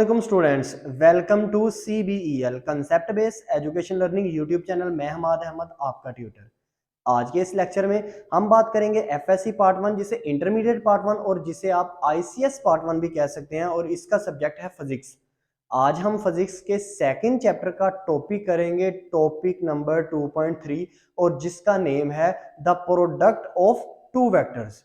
अस्सलाम students, welcome to CBEL concept based education learning YouTube channel. मैं हमाद अहमद आपका tutor. आज के इस लेक्चर में हम बात करेंगे FSC पार्ट 1 जिसे इंटरमीडिएट पार्ट 1 और जिसे आप ICS पार्ट 1 भी कह सकते हैं, और इसका सब्जेक्ट है फिजिक्स। आज हम फिजिक्स के सेकंड चैप्टर का टॉपिक करेंगे, टॉपिक नंबर 2.3, और जिसका नेम है the product of two vectors.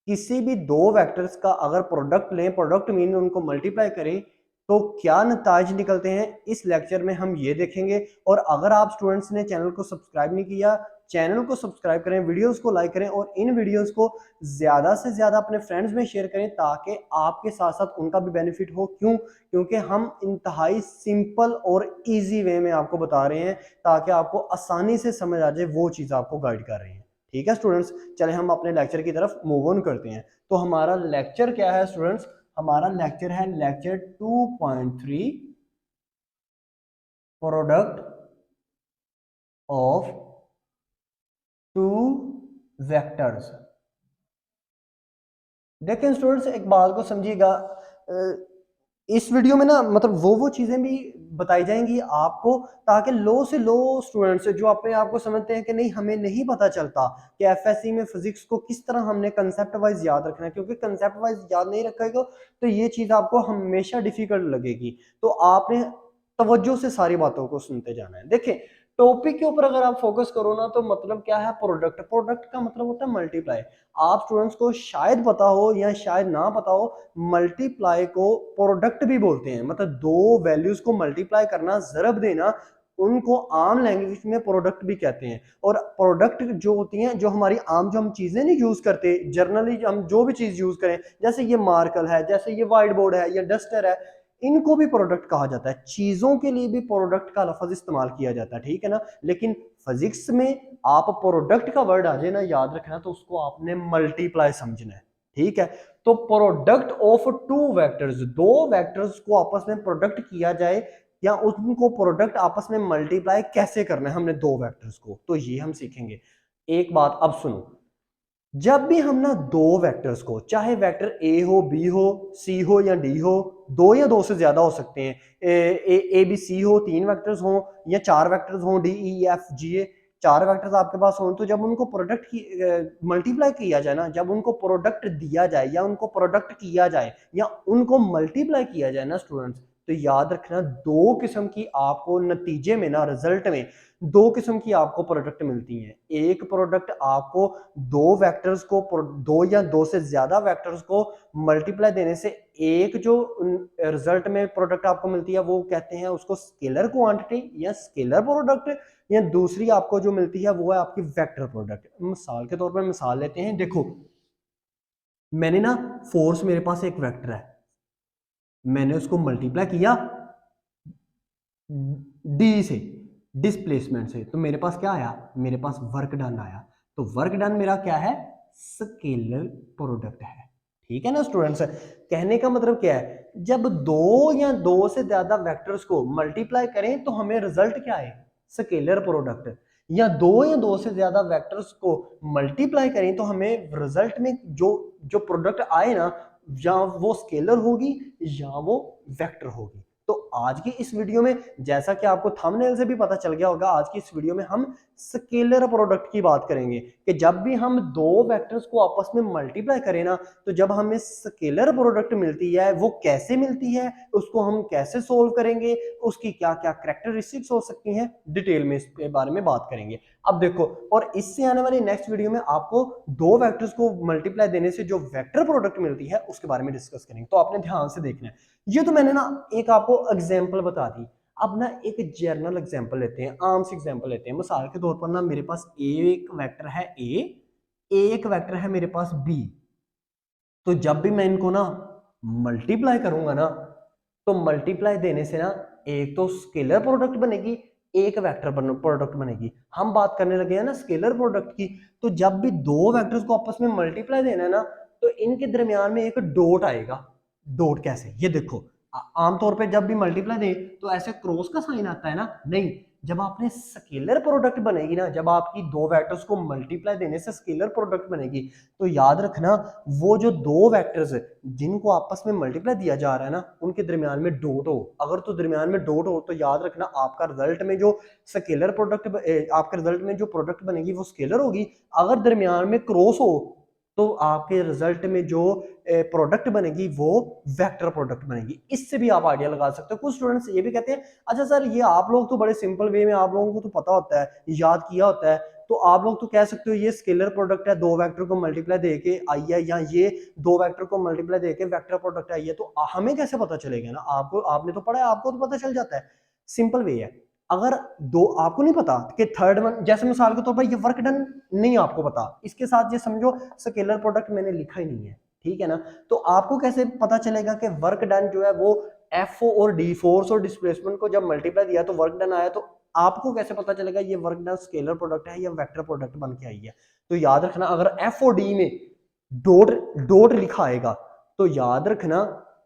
किसी भी दो वेक्टर्स का अगर प्रोडक्ट लें, प्रोडक्ट मीन उनको मल्टीप्लाई करें, तो क्या नताज निकलते हैं, इस लेक्चर में हम ये देखेंगे। और अगर आप स्टूडेंट्स ने चैनल को सब्सक्राइब नहीं किया, चैनल को सब्सक्राइब करें, वीडियोस को लाइक करें और इन वीडियोस को ज़्यादा से ज़्यादा अपने फ्रेंड्स में शेयर करें ताकि आपके साथ साथ उनका भी बेनिफिट हो। क्यों? क्योंकि हम इंतहाई सिंपल और ईजी वे में आपको बता रहे हैं ताकि आपको आसानी से समझ आ जाए वो चीज़ आपको गाइड कर रही है। ठीक है स्टूडेंट्स, चले हम अपने लेक्चर की तरफ मूव ऑन करते हैं। तो हमारा लेक्चर क्या है स्टूडेंट्स? हमारा लेक्चर है lecture 2.3, product of two vectors. देखें स्टूडेंट्स, एक बात को समझिएगा, इस वीडियो में ना मतलब वो चीजें भी बताई जाएंगी आपको ताकि लो से लो स्टूडेंट्स जो अपने आप को समझते हैं कि नहीं हमें नहीं पता चलता कि FSC में फिजिक्स को किस तरह हमने कंसेप्ट वाइज याद रखना है, क्योंकि कंसेप्ट वाइज याद नहीं रखेगा तो ये चीज आपको हमेशा डिफिकल्ट लगेगी। तो आपने तवज्जो से सारी बातों को सुनते जाना है। देखिए, टॉपिक के ऊपर अगर आप फोकस करो ना तो मतलब क्या है, प्रोडक्ट। प्रोडक्ट का मतलब होता है मल्टीप्लाई। आप स्टूडेंट्स को शायद पता हो या शायद ना पता हो, मल्टीप्लाई को प्रोडक्ट भी बोलते हैं। मतलब दो वैल्यूज को मल्टीप्लाई करना, ज़रब देना, उनको आम लैंग्वेज में प्रोडक्ट भी कहते हैं। और प्रोडक्ट जो होती हैं, जो हमारी आम जो हम चीजें नहीं यूज करते जर्नली, हम जो भी चीज यूज करें, जैसे ये मार्कर है, जैसे ये व्हाइट बोर्ड है या डस्टर है, इनको भी प्रोडक्ट कहा जाता है। चीजों के लिए भी प्रोडक्ट का लफ्ज इस्तेमाल किया जाता है, ठीक है ना। लेकिन फिजिक्स में आप प्रोडक्ट का वर्ड आ जाए ना, याद रखना, तो उसको आपने मल्टीप्लाई समझना है, ठीक है। तो प्रोडक्ट ऑफ टू वेक्टर्स, दो वेक्टर्स को आपस में प्रोडक्ट किया जाए या उनको प्रोडक्ट आपस में मल्टीप्लाई कैसे करना है हमने दो वेक्टर्स को, तो ये हम सीखेंगे। एक बात अब सुनो, जब भी हम ना दो वेक्टर्स को, चाहे वेक्टर ए हो, बी हो, सी हो या डी हो, दो या दो से ज्यादा हो सकते हैं, ए बी सी हो, तीन वेक्टर्स हो या चार वेक्टर्स हो, डी ई एफ जी ए, चार वेक्टर्स आपके पास हो, तो जब उनको प्रोडक्ट की मल्टीप्लाई किया जाए ना, जब उनको प्रोडक्ट दिया जाए या उनको प्रोडक्ट किया जाए या उनको मल्टीप्लाई किया जाए ना स्टूडेंट्स, तो याद रखना दो किस्म की आपको नतीजे में ना, रिजल्ट में दो किस्म की आपको प्रोडक्ट मिलती हैं। एक प्रोडक्ट आपको दो वेक्टर्स को, दो या दो से ज्यादा वेक्टर्स को मल्टीप्लाई देने से एक जो रिजल्ट में प्रोडक्ट आपको मिलती है वो कहते हैं उसको स्केलर क्वांटिटी या स्केलर प्रोडक्ट, या दूसरी आपको जो मिलती है वो है आपकी वेक्टर प्रोडक्ट। मिसाल के तौर पर मिसाल लेते हैं, देखो मैंने ना फोर्स, मेरे पास एक वेक्टर है, मैंने उसको मल्टीप्लाई किया डी से, डिस्प्लेसमेंट से, तो मेरे पास क्या आया, मेरे पास वर्क डन आया। तो वर्क डन मेरा क्या है, स्केलर प्रोडक्ट है, ठीक है ना स्टूडेंट्स। कहने का मतलब क्या है, जब दो या दो से ज्यादा वेक्टर्स को मल्टीप्लाई करें तो हमें रिजल्ट क्या है, स्केलर प्रोडक्ट। या दो से ज्यादा वेक्टर्स को मल्टीप्लाई करें तो हमें रिजल्ट में जो जो प्रोडक्ट आए ना, या वो स्केलर होगी या वो वेक्टर होगी। तो आज की इस वीडियो में, जैसा कि आपको थंबनेल से भी पता चल गया होगा, आज की इस वीडियो में हम स्केलर प्रोडक्ट की बात करेंगे कि जब भी हम दो वेक्टर्स को आपस में मल्टीप्लाई करें ना, तो जब हमें स्केलर प्रोडक्ट मिलती है वो कैसे मिलती है, उसको हम कैसे सोल्व करेंगे, उसकी क्या क्या कैरेक्टरिस्टिक्स हो सकती हैं, डिटेल में इसके बारे में बात करेंगे। अब देखो, और इससे आने वाली नेक्स्ट वीडियो में आपको दो वेक्टर्स को मल्टीप्लाई देने से जो वेक्टर प्रोडक्ट मिलती है उसके बारे में डिस्कस करेंगे। तो आपने ध्यान से देखना है। ये तो मैंने ना एक आपको एग्जांपल बता दी। अब ना एक जनरल एग्जांपल लेते हैं, आम सी एग्जांपल लेते हैं। मिसाल के तौर पर ना मेरे पास एक वेक्टर है ए, एक वेक्टर है मेरे पास बी। तो जब भी मैं इनको ना मल्टीप्लाई करूंगा ना, तो मल्टीप्लाई देने से ना एक तो स्केलर प्रोडक्ट बनेगी, एक वेक्टर प्रोडक्ट बनेगी। हम बात करने लगे हैं ना स्केलर प्रोडक्ट की। तो जब भी दो वेक्टर्स को आपस में मल्टीप्लाई देना है ना, तो इनके दरमियान में एक डॉट आएगा। डॉट कैसे, ये देखो, आमतौर पे जब भी मल्टीप्लाई दे तो ऐसे क्रॉस का साइन आता है ना, नहीं, जब आपने स्केलर प्रोडक्ट बनेगी ना, जब आपकी दो वेक्टर्स को मल्टीप्लाई देने से स्केलर प्रोडक्ट बनेगी, तो याद रखना वो जो दो वेक्टर्स जिनको आपस में मल्टीप्लाई दिया जा रहा है ना, उनके दरमियान में डॉट हो। अगर तो दरमियान में डॉट हो तो याद रखना आपका रिजल्ट में जो स्केलर प्रोडक्ट, आपके रिजल्ट में जो प्रोडक्ट बनेगी वो स्केलर होगी। अगर दरमियान में क्रॉस हो तो आपके रिजल्ट में जो प्रोडक्ट बनेगी वो वेक्टर प्रोडक्ट बनेगी। इससे भी आप आइडिया लगा सकते हो। कुछ स्टूडेंट्स ये भी कहते हैं अच्छा सर ये आप लोग तो बड़े सिंपल वे में आप लोगों को तो पता होता है, याद किया होता है, तो आप लोग तो कह सकते हो ये स्केलर प्रोडक्ट है, दो वेक्टर को मल्टीप्लाई देके आई है, या ये दो वेक्टर को मल्टीप्लाई देके वेक्टर प्रोडक्ट आई है, तो हमें कैसे पता चलेगा ना, आपको, आपने तो पढ़ा है, आपको तो पता चल जाता है। सिंपल वे है। अगर दो आपको नहीं पता कि थर्ड वन, जैसे मिसाल के तौर पर ये वर्क डन नहीं आपको पता, इसके साथ ये समझो स्केलर प्रोडक्ट मैंने लिखा ही नहीं है, ठीक है ना, तो आपको कैसे पता चलेगा कि वर्क डन जो है वो एफ और डी, फोर्स और डिस्प्लेसमेंट को जब मल्टीप्लाई दिया तो वर्क डन आया, तो आपको कैसे पता चलेगा ये वर्क डन स्केलर प्रोडक्ट है या वेक्टर प्रोडक्ट बन के आई है। तो याद रखना अगर एफ और डी में डॉट डॉट लिखा आएगा तो याद रखना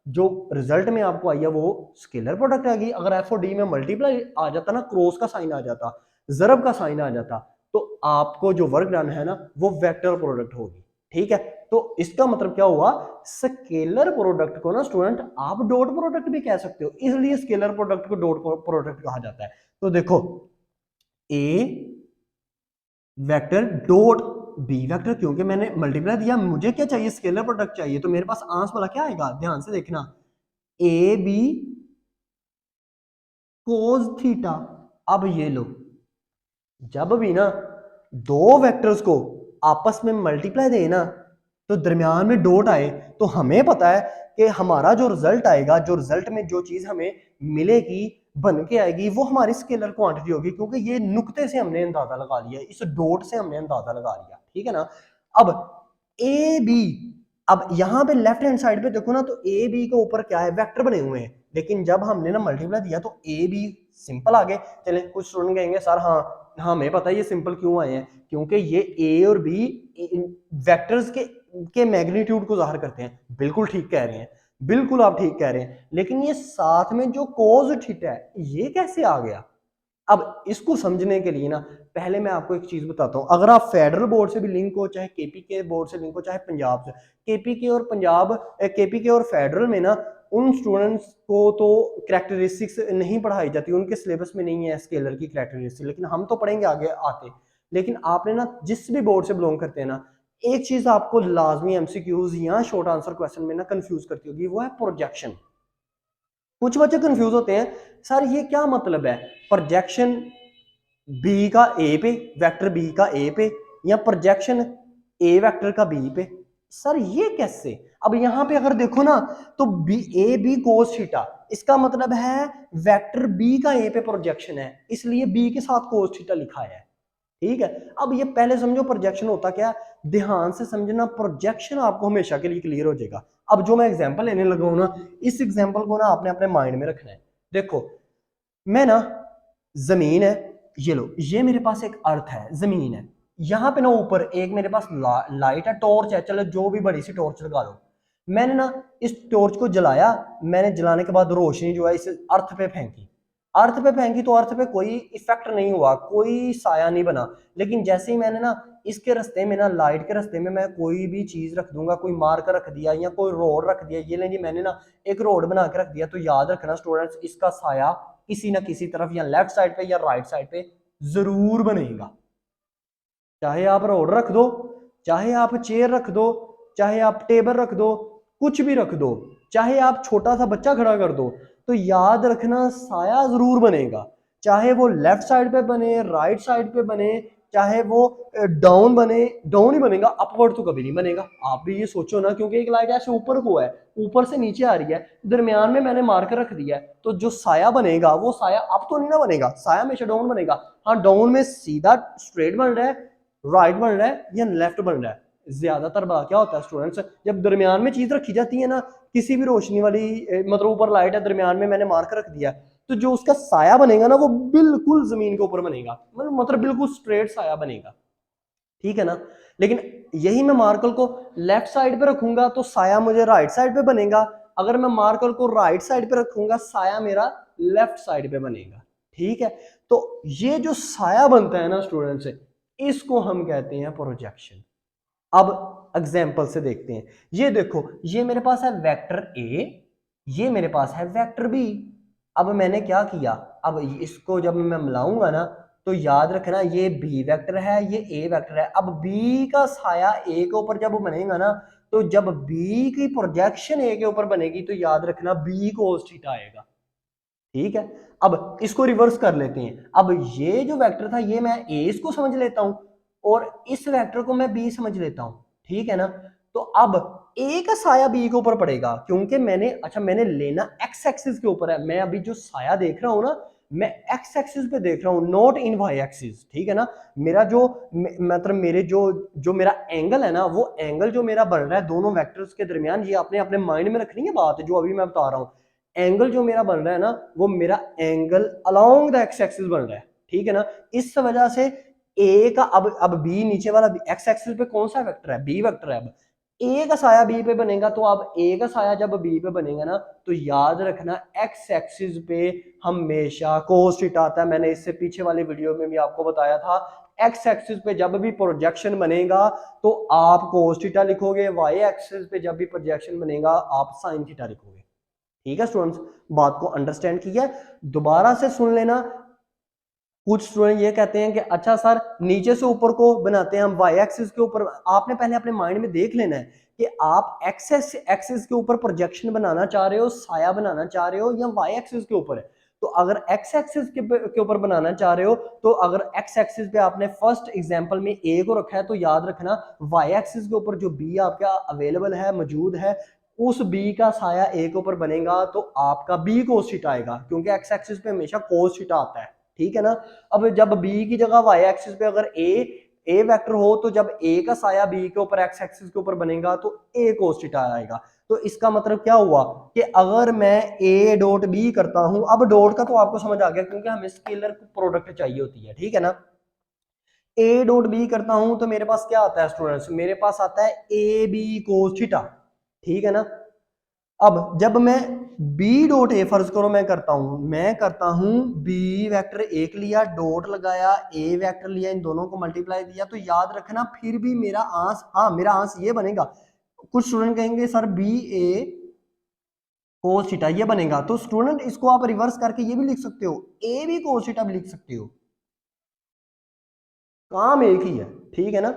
जो रिजल्ट में आपको आई है वो स्केलर प्रोडक्ट आएगी। अगर एफ और डी में मल्टीप्लाई आ जाता ना, क्रॉस का साइन आ जाता, ज़रब का साइन आ जाता, तो आपको जो वर्क डन है ना वो वेक्टर प्रोडक्ट होगी, ठीक है। तो इसका मतलब क्या हुआ, स्केलर प्रोडक्ट को ना स्टूडेंट आप डॉट प्रोडक्ट भी कह सकते हो, इसलिए scalar product co dot product कहा जाता है। तो देखो ए वेक्टर डॉट बी वेक्टर, क्योंकि मैंने मल्टीप्लाई दिया, मुझे क्या चाहिए, स्केलर प्रोडक्ट चाहिए, तो मेरे पास आंसर वाला क्या आएगा, ध्यान से देखना, ए बी कोस थीटा। अब ये लो, जब भी ना दो वेक्टर्स को आपस में मल्टीप्लाई दें ना, तो दरमियान में डॉट आए, तो हमें पता है कि हमारा जो रिजल्ट आएगा, जो रिजल्ट में जो चीज हमें मिलेगी, बन के आएगी, वो हमारी स्केलर क्वांटिटी होगी, क्योंकि ये नुक्ते से हमने अंदाजा लगा लिया, इस डॉट से हमने अंदाजा लगा लिया, ठीक है ना। अब ए बी, अब यहां पे लेफ्ट हैंड साइड पे देखो ना, तो ए बी के ऊपर क्या है, वेक्टर बने हुए हैं, लेकिन जब हमने ना मल्टीप्लाई दिया तो ए बी सिंपल आ गए। चले कुछ स्टूडेंट कहेंगे सर हाँ हमें पता है ये सिंपल क्यों आए हैं, क्योंकि ये ए और बी वेक्टर्स के मैग्नीट्यूड को जाहिर करते हैं। बिल्कुल ठीक कह रहे हैं, बिल्कुल आप ठीक कह रहे हैं, लेकिन ये साथ में जो कोस थीटा है ये कैसे आ गया। अब इसको समझने के लिए ना पहले मैं आपको एक चीज बताता हूं, अगर आप फेडरल बोर्ड से भी लिंक हो, चाहे केपीके बोर्ड से लिंक हो, चाहे पंजाब से, केपीके और पंजाब, केपीके और फेडरल में ना उन स्टूडेंट्स को तो कैरेक्टरिस्टिक्स नहीं पढ़ाई जाती, उनके सिलेबस में नहीं है स्केलर की कैरेक्टरिस्टिक, लेकिन हम तो पढ़ेंगे आगे आते। लेकिन आपने ना जिस भी बोर्ड से बिलोंग करते हैं ना, एक चीज आपको लाजमी एमसीक्यूज या शॉर्ट आंसर क्वेश्चन में ना कंफ्यूज करती होगी, वो है प्रोजेक्शन। कुछ बच्चे कंफ्यूज होते हैं सर ये क्या मतलब है, प्रोजेक्शन बी का ए पे, वेक्टर बी का ए पे, या प्रोजेक्शन ए वेक्टर का बी पे, सर ये कैसे। अब यहां पे अगर देखो ना तो B A B cos theta, इसका मतलब है वेक्टर बी का ए पे प्रोजेक्शन है, इसलिए बी के साथ कोस थीटा लिखा है, ठीक है। अब ये पहले समझो प्रोजेक्शन होता क्या, ध्यान से समझना, प्रोजेक्शन आपको हमेशा के लिए क्लियर हो जाएगा। अब जो मैं एग्जांपल लेने लगा हूं ना, इस एग्जांपल को ना आपने अपने माइंड में रखना है। देखो मैं ना, जमीन है, ये लो, ये मेरे पास एक अर्थ है, जमीन है, यहां पे ना ऊपर एक मेरे पास लाइट है, टॉर्च है, चलो जो भी बड़ी सी टॉर्च लगा लो। मैंने ना इस टॉर्च को जलाया, मैंने जलाने के बाद रोशनी जो है इस अर्थ पे फेंकी, अर्थ पे फेंकी तो अर्थ पे कोई इफेक्ट नहीं हुआ, कोई साया नहीं बना। लेकिन जैसे ही मैंने ना इसके रास्ते में ना, लाइट के रास्ते में मैं कोई भी चीज रख दूंगा, कोई मार्कर रख दिया या कोई रोड रख दिया, ये नहीं मैंने ना एक रोड बना के रख दिया, तो याद रखना स्टूडेंट्स इसका साया किसी ना किसी तरफ या लेफ्ट साइड पे या राइट साइड पे जरूर बनेगा। चाहे आप रोड रख दो, चाहे आप चेयर रख दो, चाहे आप टेबल रख दो, कुछ भी रख दो, चाहे आप छोटा सा बच्चा खड़ा कर दो, तो याद रखना साया जरूर बनेगा। चाहे वो लेफ्ट साइड पे बने, राइट साइड पे बने, चाहे वो डाउन बने, डाउन ही बनेगा, अपवर्ड तो कभी नहीं बनेगा। आप भी ये सोचो ना, क्योंकि एक लाइट ऐसे ऊपर को है, ऊपर से नीचे आ रही है, दरमियान में मैंने मार्कर रख दिया है, तो जो साया बनेगा वो साया अप तो नहीं ना बनेगा, साया हमेशा डाउन बनेगा। हाँ डाउन में सीधा स्ट्रेट बन रहा है, राइट बन रहा है या लेफ्ट बन रहा है। ज्यादातर बार क्या होता है स्टूडेंट्स, जब दरमियान में चीज रखी जाती है ना, किसी भी रोशनी वाली, मतलब ऊपर लाइट है, दरमियान में मैंने मार्कर रख दिया, तो जो उसका साया बनेगा ना वो बिल्कुल जमीन के ऊपर बनेगा, मतलब बिल्कुल स्ट्रेट साया बनेगा, ठीक है ना। लेकिन यही मैं मार्कर को लेफ्ट साइड पे रखूंगा तो साया मुझे राइट साइड पे बनेगा, अगर मैं मार्कर को राइट साइड पे रखूंगा साया मेरा लेफ्ट साइड पे बनेगा, ठीक है। तो ये जो साया बनता है ना स्टूडेंट से, इसको हम कहते हैं प्रोजेक्शन। अब एग्जाम्पल से देखते हैं। ये देखो, ये मेरे पास है वेक्टर ए, ये मेरे पास है वेक्टर बी। अब मैंने क्या किया, अब इसको जब मैं मिलाऊंगा ना, तो याद रखना ये बी वेक्टर है, ये ए वेक्टर है। अब बी का साया ए के ऊपर जब बनेगा ना, तो जब बी की प्रोजेक्शन ए के ऊपर बनेगी, तो याद रखना बी कोस थीटा आएगा। ठीक है। अब इसको रिवर्स कर लेते हैं। अब ये जो वेक्टर था, ये मैं ए इसको समझ लेता हूं और इस वेक्टर को मैं बी समझ लेता हूं। ठीक है ना। तो अब ए का साया बी के ऊपर पड़ेगा, क्योंकि मैंने लेना एक्स एक्सिस के ऊपर है। मैं अभी जो साया देख रहा हूं ना, मैं एक्स एक्सिस पे देख रहा हूं, नॉट इन वाई एक्सिस। ठीक है ना। मेरा जो मतलब मेरे जो जो मेरा एंगल है ना, वो एंगल जो मेरा बन रहा है दोनों वेक्टर्स के दरमियान, ये आपने अपने माइंड में रखनी है बात जो अभी मैं बता रहा हूं। एंगल जो मेरा बन रहा है ना, वो मेरा angle along the x axis बन रहा है। ठीक है ना। इस वजह से ए का अब बी नीचे वाला एक्स एक्सिस पे कौन सा वेक्टर है, बी वेक्टर है। अब ए का साया बी पे बनेगा, तो अब ए का साया जब बी पे बनेगा ना, तो याद रखना एक्स एक्सिस पे हमेशा कोस थीटा आता है। मैंने इससे पीछे वाली वीडियो में भी आपको बताया था, एक्स एक्सिस पे जब भी प्रोजेक्शन बनेगा तो आप कोस थीटा लिखोगे, वाई एक्सिस पे जब भी प्रोजेक्शन बनेगा आप साइन थीटा लिखोगे। ठीक है स्टूडेंट्स, बात को अंडरस्टैंड किया। दोबारा से सुन लेना। कुछ स्टूडेंट ये कहते हैं कि अच्छा सर, नीचे से ऊपर को बनाते हैं हम वाई एक्सिस के ऊपर। आपने पहले अपने माइंड में देख लेना है कि आप एक्सिस एक्सिस के ऊपर प्रोजेक्शन बनाना चाह रहे हो, साया बनाना चाह रहे हो, या वाई एक्सिस के ऊपर है। तो अगर एक्स एक्सिस के ऊपर बनाना चाह रहे हो, तो अगर एक्स एक्सिस पे आपने फर्स्ट एग्जांपल में ए को रखा है, तो याद रखना वाई एक्सिस के ऊपर जो बी आपका अवेलेबल है, मौजूद है, उस बी का साया ए के ऊपर बनेगा, तो आपका बी कोस थीटा आएगा, क्योंकि एक्स एक्सिस पे हमेशा कोस थीटा आता है। ठीक है ना। अब जब बी की जगह वाई एक्सिस पे अगर ए वेक्टर हो, तो जब ए का साया बी के ऊपर एक्स एक्सिस के ऊपर बनेगा, तो ए कोस थीटा आएगा। तो इसका मतलब क्या हुआ कि अगर मैं ए डॉट बी करता हूं, अब डॉट का तो आपको समझ आ गया, क्योंकि हमें स्केलर प्रोडक्ट चाहिए होती है। ठीक है ना। ए डॉट बी करता हूं, तो मेरे पास क्या आता है स्टूडेंट्स, मेरे पास आता है ए बी कोस थीटा। ठीक है ना। अब जब मैं बी डॉट ए, फर्ज करो मैं करता हूं बी वेक्टर एक लिया, डॉट लगाया, ए वेक्टर लिया, इन दोनों को मल्टीप्लाई दिया, तो याद रखना फिर भी मेरा आंस, हाँ मेरा आंस ये बनेगा। कुछ स्टूडेंट कहेंगे सर बी ए कोस थीटा ये बनेगा, तो स्टूडेंट इसको आप रिवर्स करके ये भी लिख सकते हो, ए बी कोस थीटा भी लिख सकते हो, काम एक ही है। ठीक है ना।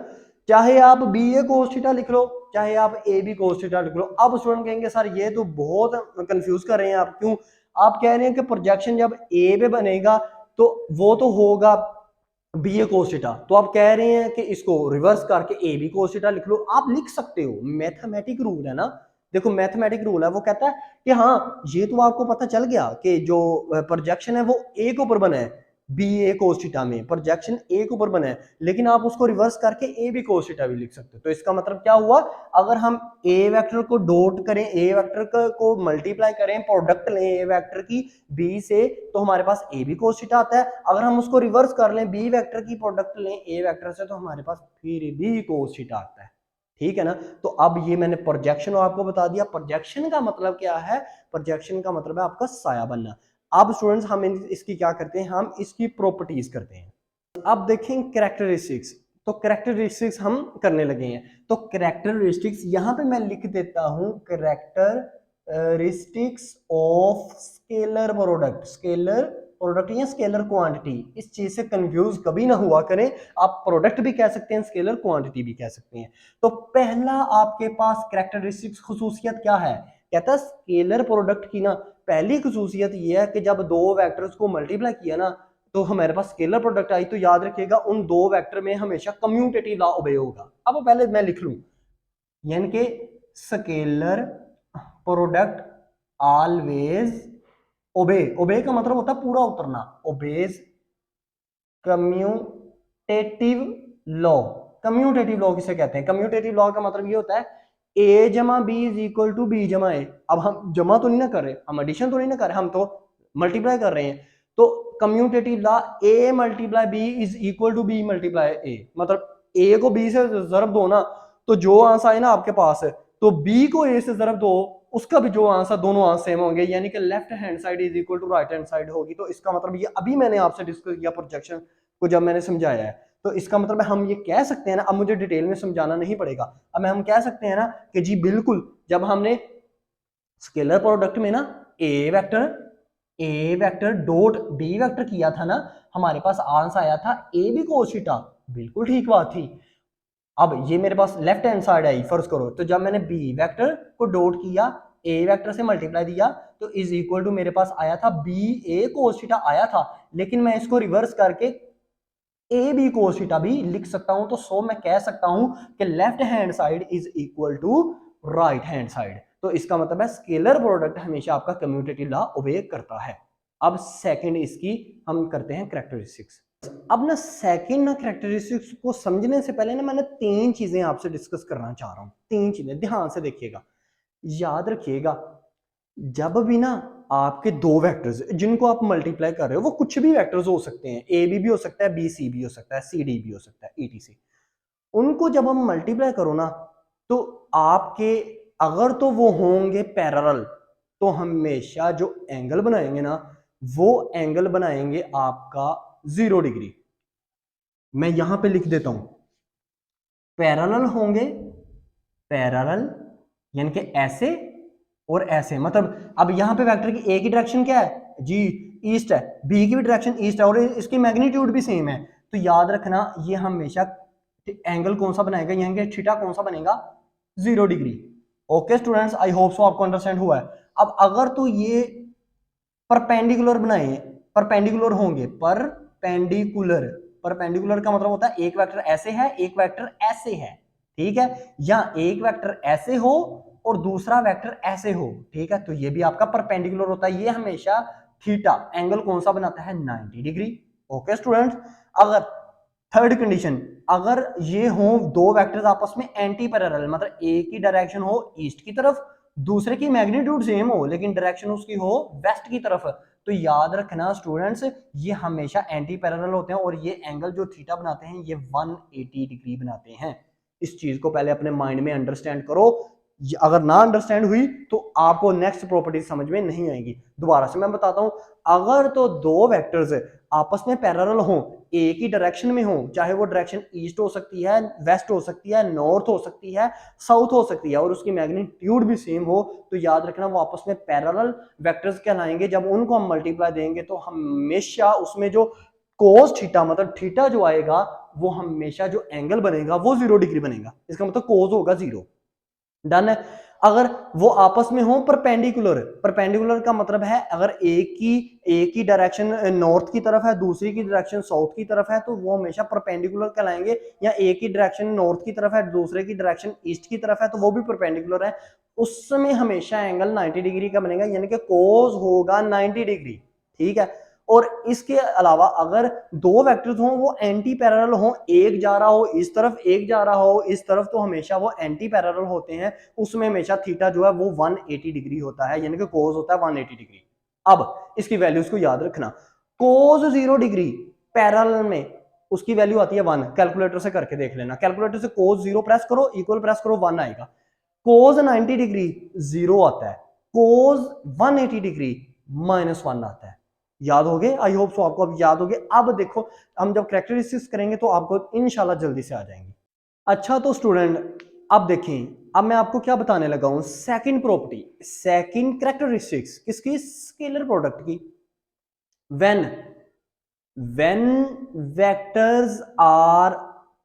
चाहे आप बी ए कोस थीटा लिख लो, चाहे आप ए बी कोस थीटा लिख लो। अब स्टूडेंट कहेंगे सर ये तो बहुत कंफ्यूज कर रहे हैं आप, क्यों? आप कह रहे हैं कि प्रोजेक्शन जब ए पे बनेगा तो वो तो होगा बी ए कोस थीटा, तो आप कह रहे हैं कि इसको रिवर्स करके ए बी कोस थीटा लिख लो। आप लिख सकते हो, मैथमेटिक रूल है ना। देखो मैथमेटिक रूल है, वो कहता है कि हाँ ये तो आपको पता चल गया कि जो प्रोजेक्शन है वो ए के ऊपर बना है, बी ए कोस थीटा में प्रोजेक्शन ए के ऊपर बना है, लेकिन आप उसको रिवर्स करके ए बी कोस थीटा भी लिख सकते हो। तो इसका मतलब क्या हुआ, अगर हम ए वेक्टर को डॉट करें, ए वेक्टर को मल्टीप्लाई करें, प्रोडक्ट लें ए वेक्टर की बी से, तो हमारे पास ए बी कोस थीटा आता है। अगर हम उसको रिवर्स कर लें, बी वेक्टर की प्रोडक्ट लें ए वेक्टर से, तो हमारे पास फिर भी कोस थीटा आता है। ठीक है ना। तो अब ये मैंने प्रोजेक्शन आपको बता दिया। प्रोजेक्शन का मतलब क्या है, प्रोजेक्शन का मतलब है आपका साया बनना। अब स्टूडेंट्स हम इसकी क्या करते हैं, हम इसकी प्रॉपर्टीज करते हैं। अब देखें कैरेक्टरिस्टिक्स, तो कैरेक्टरिस्टिक्स हम करने लगे हैं। तो कैरेक्टरिस्टिक्स यहां पे मैं लिख देता हूं, characteristics of scalar product. Scalar product या स्केलर क्वांटिटी, इस चीज से कंफ्यूज कभी ना हुआ करें। आप प्रोडक्ट भी कह सकते हैं, स्केलर क्वांटिटी भी कह सकते हैं। तो पहला आपके पास कैरेक्टरिस्टिक्स खुसूसियत क्या है, कहता है स्केलर प्रोडक्ट की ना पहली खुसूसियत ये है कि जब दो वेक्टर्स को मल्टीप्लाई किया ना, तो हमारे पास स्केलर प्रोडक्ट आई, तो याद रखिएगा उन दो वेक्टर में हमेशा कम्यूटेटिव लॉ ओबे होगा। अब पहले मैं लिख लूं, यानी कि स्केलर प्रोडक्ट ऑलवेज ओबे, ओबे का मतलब होता है पूरा उतरना, obeys commutative law. Commutative law किसे कहते हैं, कम्यूटेटिव लॉ का मतलब ये होता है ए जमा B is equal to B जमा ए। अब हम जमा तो नहीं ना कर रहे, हम एडिशन तो नहीं ना कर रहे, हम तो मल्टीप्लाई कर रहे हैं। तो commutative law A multiply B is equal to B multiply A, मतलब ए को बी से जरब दो ना, तो जो आंसर आए ना आपके पास, तो बी को ए से जरब दो, उसका भी जो आंसर, दोनों आंसर सेम होंगे, यानी कि left hand side is equal to right hand side होगी। तो इसका मतलब ये अभी मैंने आपसे डिस्कस किया प्रोजेक्शन को जब मैंने समझाया है, तो इसका मतलब हम ये कह सकते हैं ना, अब मुझे डिटेल में समझाना नहीं पड़ेगा, अब हम कह सकते हैं ना कि जी बिल्कुल, जब हमने स्केलर प्रोडक्ट में ना ए वेक्टर डॉट बी वेक्टर किया था ना, हमारे पास आंसर आया था ए बी कोस थीटा, बिल्कुल ठीक बात थी। अब ये मेरे पास लेफ्ट हैंड साइड आई, फर्ज करो, तो जब मैंने बी वेक्टर को डॉट किया, ए वेक्टर से मल्टीप्लाई दिया, तो इज इक्वल टू मेरे पास आया था बी ए कोस थीटा आया था, लेकिन मैं इसको रिवर्स करके ए बी कोस थीटा भी लिख सकता हूं। तो सो मैं कह सकता हूं कि left hand side is equal to right hand side. तो इसका मतलब है स्केलर प्रोडक्ट हमेशा आपका कम्यूटेटिव लॉ ओबे करता है। अब सेकंड इसकी हम करते हैं कैरेक्टरिस्टिक्स। अब ना सेकंड ना कैरेक्टरिस्टिक्स को समझने से पहले ना मैंने तीन चीजें आपसे डिस्कस करना चाह रहा हूं, तीन चीजें ध्यान से देखिएगा, याद रखिएगा। जब भी ना आपके दो वेक्टर्स जिनको आप मल्टीप्लाई कर रहे हो, वो कुछ भी वेक्टर्स हो सकते हैं, ए बी भी हो सकता है, बी सी भी हो सकता है, सी डी भी हो सकता है, ईटीसी, उनको जब हम मल्टीप्लाई करो ना, तो आपके अगर तो वो होंगे पैरेलल, तो हमेशा जो एंगल बनाएंगे ना, वो एंगल बनाएंगे आपका 0 डिग्री। मैं यहां पे लिख देता हूं, पैरेलल होंगे, पैरेलल यानी कि ऐसे और ऐसे, मतलब अब यहां पे वेक्टर की ए की डायरेक्शन क्या है जी, ईस्ट है, बी की भी डायरेक्शन ईस्ट है, और इसकी मैग्नीट्यूड भी सेम है। तो याद रखना ये हमेशा एंगल कौन सा बनाएगा, यानी कि थीटा कौन सा बनेगा, 0 degree. Okay students, I hope so आपको अंडरस्टैंड हुआ है। अब अगर तो ये परपेंडिकुलर बनाए, परपेंडिकुलर होंगे, परपेंडिकुलर, परपेंडिकुलर का मतलब होता है एक वेक्टर ऐसे है, एक वेक्टर ऐसे है, ठीक है, या एक वेक्टर ऐसे हो और दूसरा वेक्टर ऐसे हो, ठीक है, तो ये भी आपका परपेंडिकुलर होता है। ये हमेशा थीटा एंगल कौन सा बनाता है, 90 डिग्री। ओके स्टूडेंट्स, अगर थर्ड कंडीशन, अगर ये हो दो वेक्टर्स आपस में एंटी पैरेलल, मतलब एक की डायरेक्शन हो ईस्ट की तरफ, दूसरे की मैग्नीट्यूड सेम हो लेकिन डायरेक्शन उसकी हो वेस्ट की तरफ, तो याद रखना स्टूडेंट्स ये हमेशा एंटी पैरेलल होते हैं, और ये एंगल जो थीटा बनाते हैं ये 180 डिग्री बनाते हैं। इस चीज को पहले अपने माइंड में अंडरस्टैंड करो, अगर ना अंडरस्टैंड हुई तो आपको नेक्स्ट प्रॉपर्टी समझ में नहीं आएगी। दोबारा से मैं बताता हूं, अगर तो दो वेक्टर्स आपस में पैरेलल हो, एक ही डायरेक्शन में हो, चाहे वो डायरेक्शन ईस्ट हो सकती है, वेस्ट हो सकती है, नॉर्थ हो सकती है, साउथ हो सकती है, और उसकी मैग्नीट्यूड भी सेम हो, तो याद रखना वो आपस में पैरेलल वेक्टर्स कहलाएंगे। जब उनको हम मल्टीप्लाई देंगे तो हमेशा उसमें जो कोस थीटा, मतलब थीटा जो आएगा, वो हमेशा जो एंगल बनेगा वो 0 डिग्री बनेगा, इसका मतलब कोस होगा 0। डन है। अगर वो आपस में हो परपेंडिकुलर, परपेंडिकुलर का मतलब है अगर एक की डायरेक्शन नॉर्थ की तरफ है, दूसरी की डायरेक्शन साउथ की तरफ है, तो वो हमेशा परपेंडिकुलर कहलाएंगे। या एक की डायरेक्शन नॉर्थ की तरफ है, दूसरे की डायरेक्शन ईस्ट की तरफ है, तो वो भी परपेंडिकुलर है, उसमें हमेशा एंगल 90 डिग्री का बनेगा, यानी कि कोस होगा 90 डिग्री, ठीक है। और इसके अलावा अगर दो वेक्टर्स हों वो एंटी पैरेलल हों, एक जा रहा हो इस तरफ, एक जा रहा हो इस तरफ, तो हमेशा वो एंटी पैरेलल होते हैं, उसमें हमेशा थीटा जो है वो 180 डिग्री होता है, यानी कि कोस होता है 180 डिग्री। अब इसकी वैल्यूज को याद रखना, कोस 0 डिग्री पैरेलल में उसकी वैल्यू आती है 1, कैलकुलेटर से करके देख लेना, कैलकुलेटर से कोस 0 प्रेस करो, इक्वल प्रेस करो, 1 आएगा। कोस 90 डिग्री 0 आता है, कोस 180 डिग्री -1 आता है। याद हो गए, आई होप सो आपको अब याद हो गए। अब देखो हम जब कैरेक्टरिस्टिक्स करेंगे तो आपको इंशाल्लाह जल्दी से आ जाएंगे। अच्छा तो स्टूडेंट अब देखें, अब मैं आपको क्या बताने लगा हूं, सेकंड प्रॉपर्टी, सेकंड कैरेक्टरिस्टिक्स किसकी, स्केलर प्रोडक्ट की। When when vectors are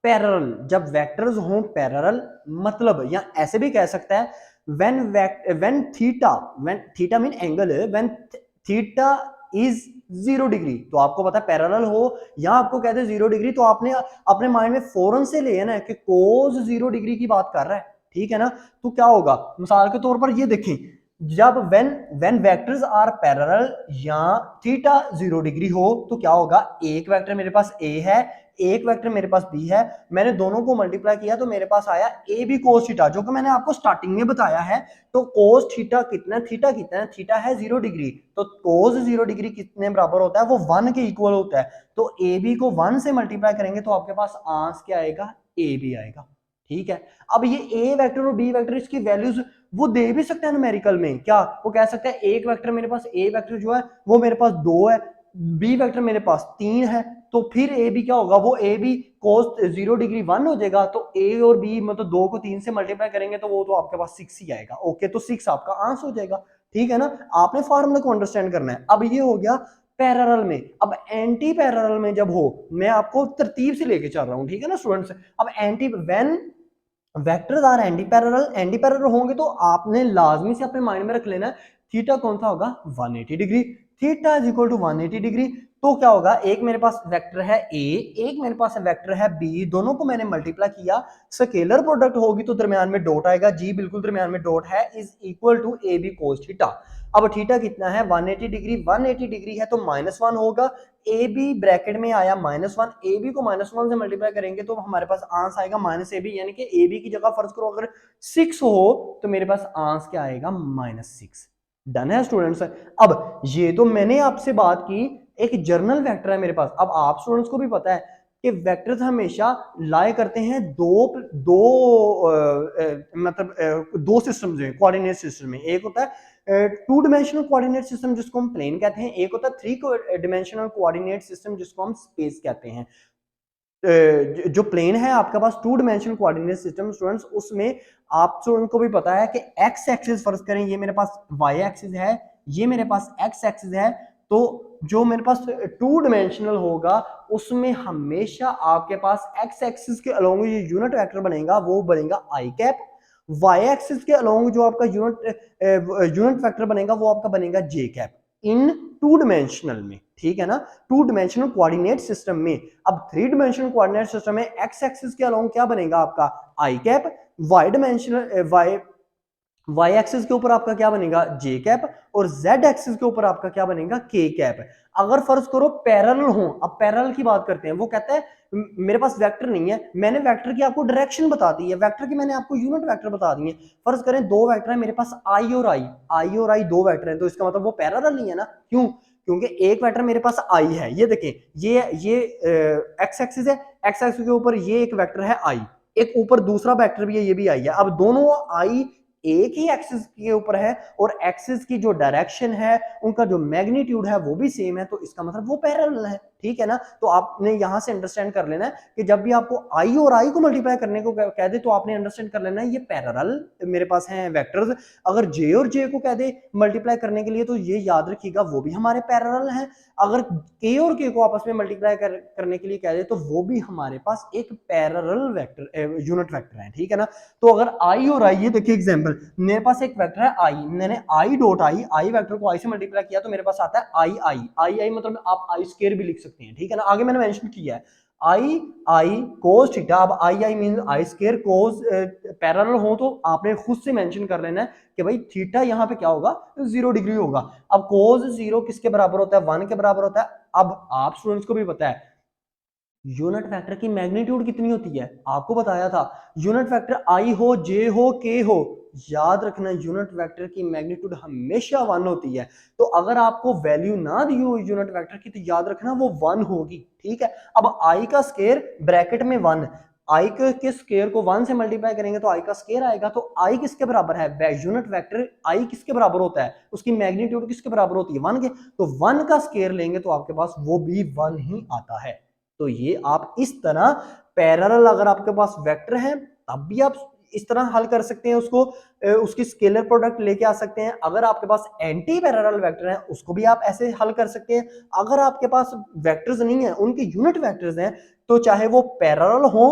parallel, जब वेक्टर्स हों पैरेलल, मतलब या ऐसे भी कह सकता है when theta mean angle, when theta is 0 degree, तो आपको पता है पैरेलल हो या आपको कहते हैं 0 डिग्री, तो आपने अपने माइंड में फौरन से ले ना कि कोस 0 डिग्री की बात कर रहा है, ठीक है ना। तो क्या होगा, मिसाल के तौर पर ये देखें, जब व्हेन वेक्टर्स आर पैरेलल या थीटा 0 डिग्री हो, तो क्या होगा, एक वेक्टर मेरे पास ए है, एक वेक्टर मेरे पास बी है, मैंने दोनों को मल्टीप्लाई किया तो मेरे पास आया ए बी कोस थीटा, जो कि मैंने आपको स्टार्टिंग में बताया है। तो कोस थीटा कितना, थीटा कितना है, थीटा है 0 डिग्री, तो कोस 0 डिग्री कितने बराबर होता है, वो 1 के इक्वल होता है। तो ए बी को 1 से मल्टीप्लाई करेंगे तो आपके पास आंसर क्या आएगा, ए बी आएगा। ठीक है। अब ये ए वेक्टर और बी वेक्टर इसकी वैल्यूज वो दे भी सकते हैं न्यूमेरिकल में, क्या वो कह सकते हैं एक वेक्टर मेरे पास ए वेक्टर जो है वो मेरे पास 2 है, बी वेक्टर मेरे पास 3 है, तो फिर ए बी क्या होगा, वो ए बी कोस 0 डिग्री 1 हो जाएगा, तो ए और बी मतलब 2 को 3 से मल्टीप्लाई करेंगे तो वो तो आपके पास 6 ही आएगा। ओके, तो 6 आपका आंसर हो जाएगा। ठीक है ना, आपने फार्मूला को अंडरस्टैंड करना है। अब ये हो गया पैरेलल में। अब एंटी पैरेलल में जब हो, मैं आपको तरतीब से लेके चल रहा हूं, ठीक है ना स्टूडेंट्स। अब anti when vectors are anti parallel, anti parallel होंगे तो आपने लाजमी से अपने माइंड में रख लेना है थीटा कौन सा होगा, 180 degree. Theta is equal to 180 degree. तो क्या होगा, एक मेरे पास वेक्टर है ए, एक मेरे पास वेक्टर है बी, दोनों को मैंने मल्टीप्लाई किया, स्केलर प्रोडक्ट होगी तो दरमियान में डॉट आएगा, जी बिल्कुल दरमियान में डॉट है, is equal to A B cos theta. अब थीटा कितना है 180 डिग्री, 180 डिग्री है तो -1 होगा, ए बी ब्रैकेट में आया -1, ए बी को -1 से मल्टीप्लाई करेंगे तो हमारे पास आंसर आएगा -ए बी, यानी कि ए बी की जगह फर्ज करो अगर 6 हो तो मेरे पास आंसर क्या आएगा -6। डन है स्टूडेंट्स। अब ये तो मैंने आपसे बात की एक जर्नल वेक्टर है मेरे पास। अब आप स्टूडेंट्स को भी पता है कि वेक्टर्स हमेशा लाए करते हैं दो दो मतलब दो सिस्टम जो है कोऑर्डिनेट सिस्टम में। एक होता है 2 डिमेंशनल कोऑर्डिनेट सिस्टम जिसको हम प्लेन कहते हैं, एक होता है 3 डिमेंशनल कोऑर्डिनेट सिस्टम जिसको हम स्पेस कहते हैं। जो प्लेन है आपके पास 2 डिमेंशनल कोऑर्डिनेट सिस्टम स्टूडेंट्स, उसमें आप स्टूडेंट को भी पता है कि एक्स एक्सिस फर्ज करें, ये मेरे पास वाई एक्सिस है, ये मेरे पास एक्स एक्सिस है, तो जो मेरे पास 2 डिमेंशनल होगा उसमें हमेशा आपके पास एक्स एक्सिस के अलोंग ये यूनिट वेक्टर बनेगा, वो बनेगा आई कैप। वाई एक्सिस के अलोंग जो आपका यूनिट वेक्टर बनेगा वो आपका बनेगा जे कैप इन 2 डिमेंशनल में। ठीक है ना, 2 डिमेंशनल कोऑर्डिनेट सिस्टम में। अब 3 डिमेंशनल कोऑर्डिनेट सिस्टम में एक्स एक्सिस के अलोंग क्या बनेगा आपका I cap, Y dimensional Y axis के ऊपर आपका क्या बनेगा जे कैप, और जेड एक्सिस के ऊपर आपका क्या बनेगा के कैप। अगर फर्ज करो पैरेलल हो, अब पैरेलल की बात करते हैं, वो कहता है मेरे पास वेक्टर नहीं है, मैंने वेक्टर की आपको डायरेक्शन बता दी है, वेक्टर की मैंने आपको यूनिट वेक्टर बता दी है। फर्ज करें 2 वेक्टर है मेरे पास आई और आई, आई और आई 2 वेक्टर हैं, तो इसका मतलब वो पैरेलल नहीं है ना। क्यों, क्योंकि एक वेक्टर मेरे पास आई है, ये देखें ये एक्स एक्सिस है, एक्स एक्सिस के ऊपर ये एक वेक्टर है आई, एक ऊपर दूसरा वेक्टर भी है, ये भी आई है। अब दोनों आई एक ही एक्सिस के ऊपर है और एक्सिस की जो डायरेक्शन है उनका जो मैग्नीट्यूड है वो भी सेम है, तो इसका मतलब वो पैरेलल है। ठीक है ना, तो आपने यहां से अंडरस्टैंड कर लेना है कि जब भी आपको आई और आई को मल्टीप्लाई करने को कह दे तो आपने अंडरस्टैंड कर लेना है ये पैरेलल मेरे पास हैं वेक्टर्स। अगर जे और जे को कह दे मल्टीप्लाई करने के लिए तो ये याद रखिएगा वो भी हमारे पैरेलल हैं। अगर के और के को आपस में मल्टीप्लाई करने के लिए कह दे तो वो भी हमारे पास एक पैरेलल वेक्टर यूनिट वेक्टर है। ठीक है ना, तो अगर आई और आई, ये देखिए एग्जांपल, मेरे पास एक वेक्टर है आई, मैंने आई डॉट आई वेक्टर को आई से मल्टीप्लाई किया तो मेरे पास आता है आई आई आई आई, मतलब आप आई स्क्वायर भी लिख सकते हैं। ठीक है ना, आगे मैंने मेंशन किया है आई आई कोस थीटा। अब I I mean I square, cos parallel हो तो आपने खुद से मेंशन कर लेना है कि भाई थीटा यहाँ पे क्या होगा 0 डिग्री होगा। अब कोस 0 किसके बराबर होता है, 1 के बराबर होता है। अब आप स्टूडेंट्स को भी पता है यूनिट वेक्टर की मैग्नीट्यूड कितनी होती है, आपको बताया था, यूनिट वेक्टर आई हो जे हो के हो, याद रखना यूनिट वेक्टर की मैग्नीट्यूड हमेशा 1 होती है। तो अगर आपको वैल्यू ना दी हो यूनिट वेक्टर की तो याद रखना वो 1 होगी। ठीक है, अब आई का स्क्वायर ब्रैकेट में 1, आई के स्क्वायर को 1 से मल्टीप्लाई करेंगे तो आई का स्क्वायर आएगा, तो आई किसके बराबर है, यूनिट वेक्टर आई किसके बराबर होता है, उसकी मैग्नीट्यूड किसके बराबर होती है 1 के, तो 1 का स्क्वायर लेंगे तो आपके पास वो भी 1 ही आता है। तो ये आप इस तरह पैरेलल अगर आपके पास वेक्टर है तब भी आप इस तरह हल कर सकते हैं उसको, उसकी स्केलर प्रोडक्ट लेके आ सकते हैं। अगर आपके पास एंटी पैरेलल वेक्टर है उसको भी आप ऐसे हल कर सकते हैं। अगर आपके पास वेक्टर्स नहीं है, उनके यूनिट वेक्टर्स हैं, तो चाहे वो पैरेलल हो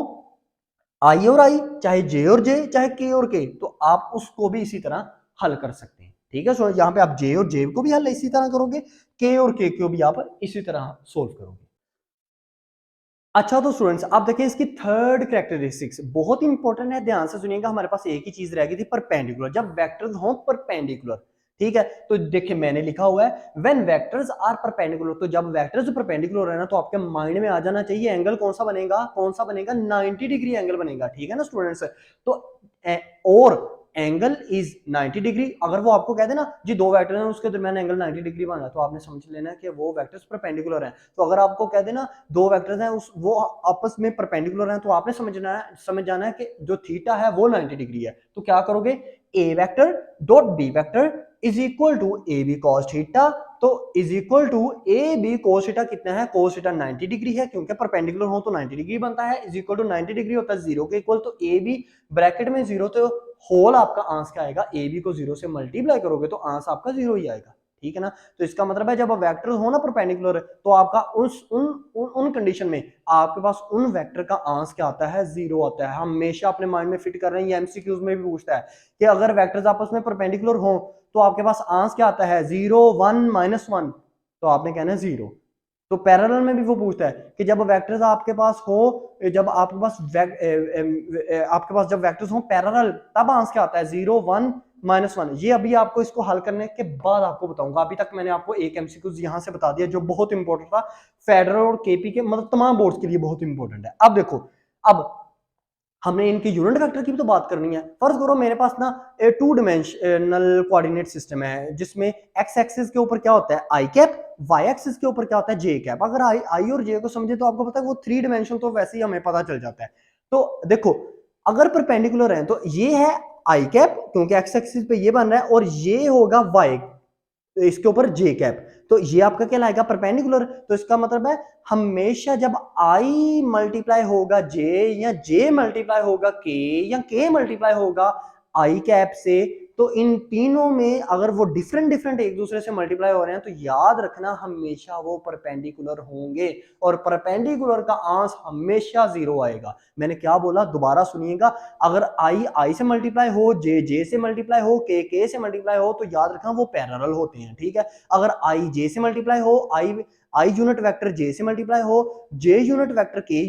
आई और आई, चाहे जे और जे, चाहे के और के, तो आप उसको भी इसी तरह हल कर सकते हैं। ठीक है, सो यहाँ पे आप जे और जे को भी हल इसी तरह करोगे, के और के को भी आप इसी तरह सोल्व करोगे। अच्छा, तो स्टूडेंट्स आप देखें इसकी थर्ड कैरेक्टरिस्टिक्स बहुत ही इंपॉर्टेंट है, ध्यान से सुनिएगा। हमारे पास एक ही चीज रह गई थी, परपेंडिकुलर। जब वेक्टर्स हों परपेंडिकुलर, ठीक है, तो देखिए मैंने लिखा हुआ है व्हेन वेक्टर्स आर परपेंडिकुलर, तो जब वेक्टर्स परपेंडिकुलर है ना तो आपके माइंड में आ जाना चाहिए एंगल कौन सा बनेगा, 90 डिग्री एंगल बनेगा। ठीक है ना स्टूडेंट्स, तो और एंगल इज 90 डिग्री। अगर वो आपको कह दे ना जी दो वेक्टर हैं उसके दरमियान एंगल 90 डिग्री बन रहा है, तो आपने समझ लेना है कि वो वेक्टर्स परपेंडिकुलर हैं। तो अगर आपको कह दे ना दो वेक्टर्स हैं उस वो आपस में परपेंडिकुलर हैं, तो आपने समझ जाना है कि जो थीटा है वो 90 डिग्री है। तो क्या करोगे, A vector dot B vector is equal to A B cos theta. तो is equal to A B cos theta कितना है, कोस थीटा 90 डिग्री है, क्योंकि परपेंडिकुलर हो तो 90 डिग्री बनता है, इज इक्वल टू 90 डिग्री होता है जीरो के इक्वल। तो ए बी ब्रैकेट में जीरो, तो होल आपका आंस क्या आएगा, ए बी को जीरो से मल्टीप्लाई करोगे तो आंस आपका जीरो ही आएगा। ठीक है ना। तो इसका मतलब है जब वेक्टर हो ना परपेंडिकुलर, तो आपका उन कंडीशन में आपके पास उन वेक्टर का आंस क्या आता है, जीरो आता है। हमेशा अपने माइंड में फिट कर रहे हैं, ये एमसीक्यूज में भी पूछता है कि अगर वेक्टर्स आपस में परपेंडिकुलर हो तो आपके पास आंस क्या आता है, 0 1 -1, तो आपने कहना है जीरो। तो पैरेलल में भी वो पूछता है कि जब वेक्टर्स आपके पास हो, जब आपके पास जब वेक्टर्स हो पैरेलल, तब आंसर क्या आता है, 0 1 -1। ये अभी आपको इसको हल करने के बाद आपको बताऊंगा। अभी तक मैंने आपको एक एमसीक्यू यहां से बता दिया जो बहुत इंपॉर्टेंट था, फेडरल और केपी के मतलब तमाम बोर्ड्स के लिए बहुत इंपॉर्टेंट है। अब देखो, अब हमने इनके यूनिट वेक्टर की भी तो बात करनी है। फर्ज करो मेरे पास ना टू डिमेंशनल कोऑर्डिनेट सिस्टम है जिसमें एक्स एक्सिस के ऊपर क्या होता है आई कैप, वाई एक्सिस के ऊपर क्या होता है जे कैप। अगर आई और जे को समझे तो आपको पता है वो थ्री डिमेंशन तो वैसे ही हमें पता चल जाता है। तो देखो अगर परपेंडिकुलर है तो ये है आई कैप क्योंकि एक्स एक्सिस पे ये बन रहा है, और ये होगा वाई इसके ऊपर जे कैप, तो ये आपका क्या लाएगा, परपेंडिकुलर। तो इसका मतलब है हमेशा जब आई मल्टीप्लाई होगा जे, या जे मल्टीप्लाई होगा के, या के मल्टीप्लाई होगा आई कैप से, तो इन तीनों में अगर वो डिफरेंट डिफरेंट एक दूसरे से मल्टीप्लाई हो रहे हैं तो याद रखना हमेशा वो परपेंडिकुलर होंगे, और परपेंडिकुलर का आंस हमेशा जीरो आएगा। मैंने क्या बोला दोबारा सुनिएगा, अगर आई से मल्टीप्लाई हो, जे से मल्टीप्लाई हो, के से मल्टीप्लाई हो, तो याद रखना वो पैरेलल होते हैं। ठीक है। अगर आई जे से मल्टीप्लाई हो, आई यूनिट वेक्टर जे से मल्टीप्लाई हो, जे यूनिट वेक्टर के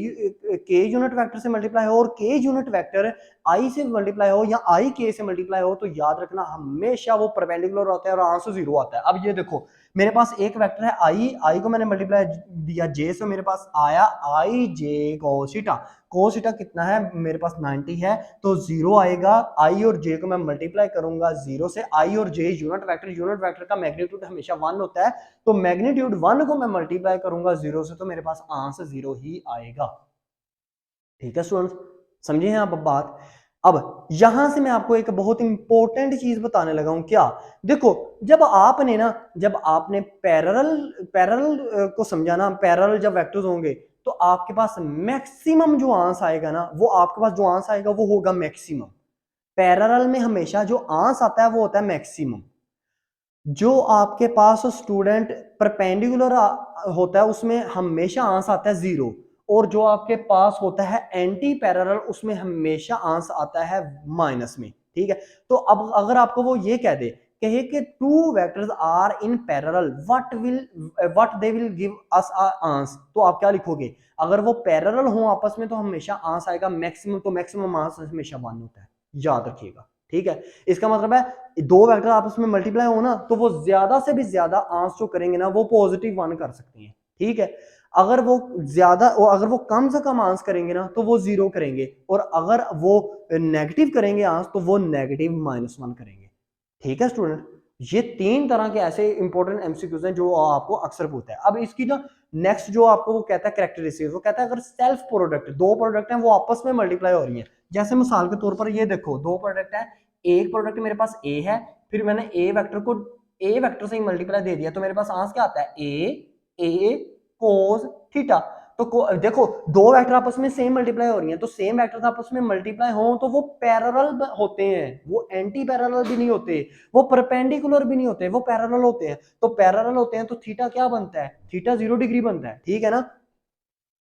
यूनिट वेक्टर से मल्टीप्लाई हो, और के यूनिट वेक्टर आई से मल्टीप्लाई हो, या आई के से मल्टीप्लाई हो, तो याद रखना हमेशा वो परपेंडिकुलर होता है और आंसर जीरो आता है। अब ये देखो मेरे पास एक वेक्टर है आई को मैंने मल्टीप्लाई दिया जे से, मेरे पास आया आई जे कोसिटा। कोसिटा कितना है मेरे पास 90 है, तो जीरो आएगा। आई और जे को मैं मल्टीप्लाई करूंगा जीरो से, आई और जे यूनिट वेक्टर का मैग्नीट्यूड हमेशा 1 होता है, तो मैग्नीट्यूड 1 को मैं मल्टीप्लाई करूंगा जीरो से, तो मेरे पास आंसर जीरो ही आएगा। ठीक है स्टूडेंट्स, समझे हैं आप बात। अब यहां से मैं आपको एक बहुत इंपॉर्टेंट चीज बताने लगा हूं। क्या, देखो जब आपने पैरेलल को समझा ना, पैरेलल जब वेक्टर्स होंगे तो आपके पास मैक्सिमम जो आंसर आएगा ना, वो आपके पास जो आंसर आएगा वो होगा मैक्सिमम। पैरेलल में हमेशा जो आंसर आता है वो होता है मैक्सिमम। जो आपके पास स्टूडेंट परपेंडिकुलर होता है उसमें हमेशा आंसर आता है जीरो, और जो आपके पास होता है एंटी पैरेलल उसमें हमेशा आंसर आता है माइनस में। ठीक है। तो अब अगर आपको वो ये कह दे कहे कि two vectors are in parallel what they will give us answer, तो आप क्या लिखोगे, अगर वो पैरेलल हो आपस में तो हमेशा आंसर आएगा मैक्सिमम, तो मैक्सिमम आंसर हमेशा 1 होता है, याद रखिएगा। ठीक है। इसका मतलब है दो वेक्टर आपस में मल्टीप्लाई हो ना, तो वो ज्यादा से भी ज्यादा आंसर जो करेंगे ना वो पॉजिटिव 1 कर सकते हैं। ठीक है। अगर वो कम से कम आंसर करेंगे ना तो वो जीरो करेंगे, और अगर वो नेगेटिव करेंगे आंसर तो वो नेगेटिव -1 करेंगे। ठीक है स्टूडेंट, ये तीन तरह के ऐसे इंपॉर्टेंट एमसीक्यूज हैं जो आपको अक्सर पूछता है। अब इसकी ना नेक्स्ट जो आपको वो कहता है कैरेक्टरिस्टिक्स, वो कहता है अगर सेल्फ प्रोडक्ट, दो प्रोडक्ट हैं वो आपस में मल्टीप्लाई हो रही हैं, जैसे मिसाल के तौर पर ये देखो दो प्रोडक्ट है, एक प्रोडक्ट मेरे पास ए है, फिर मैंने ए वेक्टर से ही मल्टीप्लाई दे दिया, तो मेरे पास आंसर क्या आता है, ए कोस थीटा। तो देखो दो वेक्टर आपस में सेम मल्टीप्लाई हो रही हैं, तो सेम वेक्टर आपस में मल्टीप्लाई हो तो वो पैरेलल होते हैं, वो एंटी पैरेलल भी नहीं होते, वो परपेंडिकुलर भी नहीं होते, वो पैरेलल होते हैं। तो पैरेलल होते हैं तो थीटा क्या बनता है, थीटा 0 डिग्री बनता है। ठीक है ना।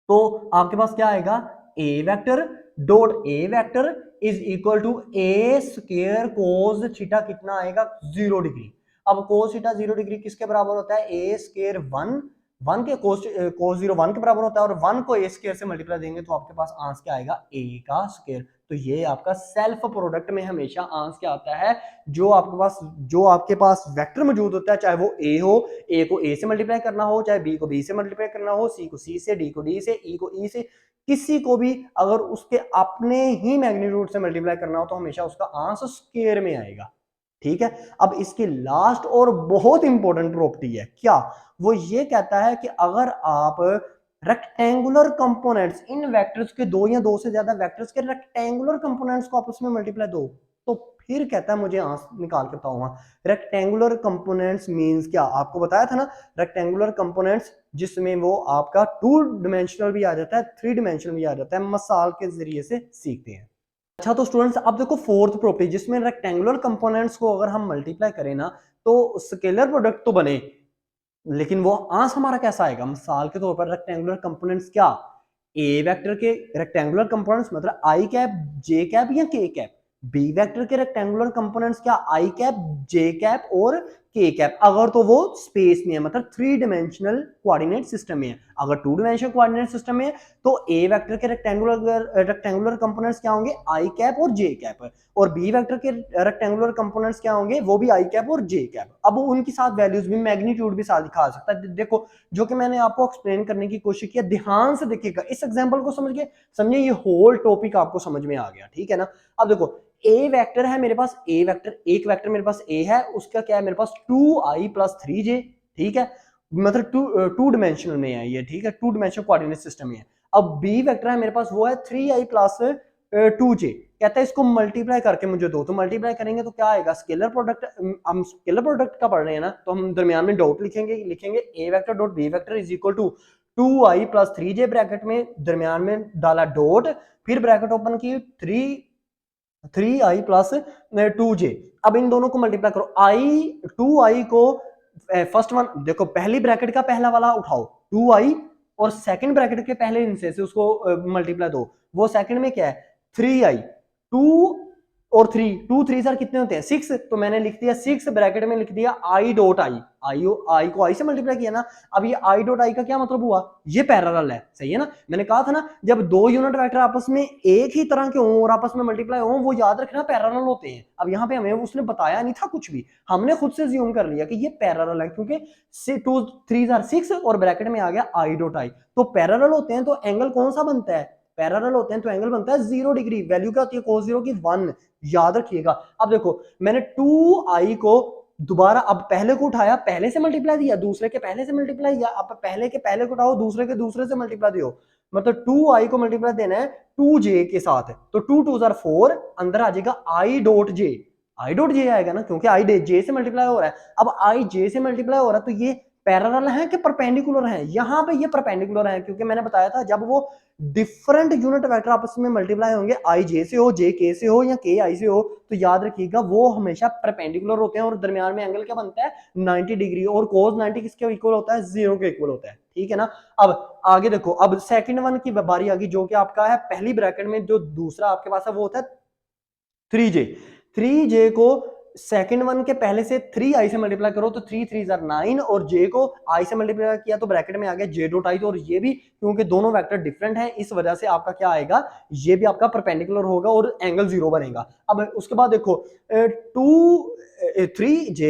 तो आपके पास क्या आएगा, A vector dot A vector is equal to A square cos theta, कितना आएगा 0 डिग्री। अब कोस थीटा 0 डिग्री किसके बराबर होता है, ए स्क्वायर 1 के कोस 0 1 के बराबर होता है, और 1 को ए स्क्वायर से मल्टीप्लाई देंगे तो आपके पास आंसर क्या आएगा, ए का स्क्वायर। तो ये आपका सेल्फ प्रोडक्ट में हमेशा आंसर क्या आता है, जो आपके पास वेक्टर मौजूद होता है, चाहे वो ए हो, ए को ए से मल्टीप्लाई करना हो, चाहे बी को बी से मल्टीप्लाई करना हो, सी को सी से, डी को डी से, ई को ई से, किसी को भी अगर उसके अपने ही मैग्नीट्यूड से मल्टीप्लाई करना हो तो हमेशा उसका आंसर स्क्वायर में आएगा, ठीक है। अब इसकी लास्ट और बहुत इंपॉर्टेंट प्रॉपर्टी है क्या, वो ये कहता है कि अगर आप रेक्टेंगुलर कंपोनेंट्स इन वेक्टर्स के दो या दो से ज्यादा वेक्टर्स के रेक्टेंगुलर कंपोनेंट्स को आपस में मल्टीप्लाई दो, तो फिर कहता है मुझे आंसर निकाल के बताओ। वहां रेक्टेंगुलर कंपोनेंट्स मींस क्या, आपको बताया था ना, रेक्टेंगुलर कंपोनेंट्स जिसमें वो आपका 2 डिमेंशनल भी आ जाता है, 3 डिमेंशनल भी आ जाता है, मिसाल के जरिए से सीखते हैं। अच्छा तो स्टूडेंट्स अब देखो फोर्थ प्रॉपर्टी, जिसमें रेक्टेंगुलर कंपोनेंट्स को अगर हम मल्टीप्लाई करें ना तो स्केलर प्रोडक्ट तो बने, लेकिन वो आंसर हमारा कैसा आएगा। मिसाल के तौर पर रेक्टेंगुलर कंपोनेंट्स क्या, ए वेक्टर के रेक्टेंगुलर कंपोनेंट्स मतलब आई कैप जे कैप या के कैप, बी वेक्टर के रेक्टेंगुलर कंपोनेंट्स क्या, आई कैप जे कैप और के कैप, अगर तो वो स्पेस में है मतलब 3 डिमेंशनल कोऑर्डिनेट सिस्टम में है। अगर 2 डिमेंशनल कोऑर्डिनेट सिस्टम में है तो ए वेक्टर के रेक्टेंगुलर कंपोनेंट्स क्या होंगे, आई कैप और जे कैप, और बी वेक्टर के रेक्टेंगुलर कंपोनेंट्स क्या होंगे, वो भी आई कैप और जे कैप। अब उनके साथ वैल्यूज भी मैग्नीट्यूड भी साथ दिखा सकता है। देखो जो कि मैंने आपको एक्सप्लेन करने की कोशिश किया, ध्यान से देखिएगा इस एग्जांपल को समझ के, समझिए ये होल टॉपिक आपको समझ में आ गया, ठीक है ना। अब देखो ए वेक्टर है मेरे पास, ए वेक्टर एक वेक्टर मेरे पास ए है, उसका क्या है मेरे पास 2i+3j, ठीक है, मतलब टू डिमेंशनल में है ये, ठीक है, 2 डिमेंशनल कोऑर्डिनेट सिस्टम में है। अब बी वेक्टर है मेरे पास, वो है 3i+2j, कहता है इसको मल्टीप्लाई करके मुझे दो, तो मल्टीप्लाई करेंगे तो क्या आएगा, स्केलर प्रोडक्ट, हम स्केलर प्रोडक्ट का पढ़ रहे हैं ना, तो हम दरमियान में डॉट लिखेंगे A vector dot B vector is equal to 2i+3j, bracket में दरमियान में डाला डॉट, फिर ब्रैकेट ओपन की 3i+2j। अब इन दोनों को मल्टीप्लाई करो, आई 2i को फर्स्ट वन देखो, पहली ब्रैकेट का पहला वाला उठाओ 2i, और सेकंड ब्रैकेट के पहले हिस्से से उसको मल्टीप्लाई दो, वो सेकंड में क्या है 3i, 2 और 3, 2 3 सर कितने होते हैं 6, तो मैंने लिख दिया 6 ब्रैकेट में लिख दिया i डॉट आई, आई को आई से मल्टीप्लाई किया ना। अब ये i डॉट आई का क्या मतलब हुआ, ये पैरेलल है, सही है ना। मैंने कहा था ना जब दो यूनिट वेक्टर आपस में एक ही तरह के हों और आपस में मल्टीप्लाई हों, वो याद रखना पैरेलल होते हैं। अब यहाँ पे हमें उसने बताया नहीं था कुछ भी, हमने खुद से ज्यूम कर लिया कि ये पैरेलल है, क्योंकि 2 3 6 और ब्रैकेट में आ गया i डॉट आई, तो पैरेलल होते हैं तो एंगल कौन सा बनता है, पैरेलल होते हैं तो एंगल बनता है 0 डिग्री, वैल्यू क्या होती है cos 0 की 1, याद रखिएगा। अब देखो मैंने 2i को दोबारा, अब पहले को उठाया पहले से मल्टीप्लाई दिया, दूसरे के पहले से मल्टीप्लाई दिया, अब पहले के पहले को उठाओ दूसरे के दूसरे से मल्टीप्लाई दियो, मतलब 2i को मल्टीप्लाई देना है 2j के साथ, तो 2 2 4, अंदर आ जाएगा i dot j, i dot j आएगा ना, क्योंकि i j से मल्टीप्लाई हो रहा है। अब i j से मल्टीप्लाई हो रहा है तो ये पैरेलल है कि परपेंडिकुलर है, यहाँ पे ये परपेंडिकुलर है, क्योंकि मैंने बताया था जब वो डिफरेंट यूनिट वेक्टर आपस में मल्टीप्लाई होंगे, आई जे से हो, जे के से हो या के आई से हो, तो याद रखिएगा वो हमेशा परपेंडिकुलर होते हैं और दरमियान में एंगल क्या बनता है 90 डिग्री, और cos 90 किसके इक्वल होता है, 0 के इक्वल होता है, ठीक है ना। अब आगे देखो, अब सेकंड वन की बारी आ गई, जो कि आपका है पहली ब्रैकेट में जो दूसरा आपके पास है वो होता है 3j, 3j को सेकंड वन के पहले से 3i से मल्टीप्लाई करो तो 3 3 9, और j को i से मल्टीप्लाई किया तो ब्रैकेट में आ गया j डॉट i, और ये भी क्योंकि दोनों वेक्टर डिफरेंट हैं इस वजह से आपका क्या आएगा, ये भी आपका परपेंडिकुलर होगा और एंगल 0 बनेगा। अब उसके बाद देखो 3j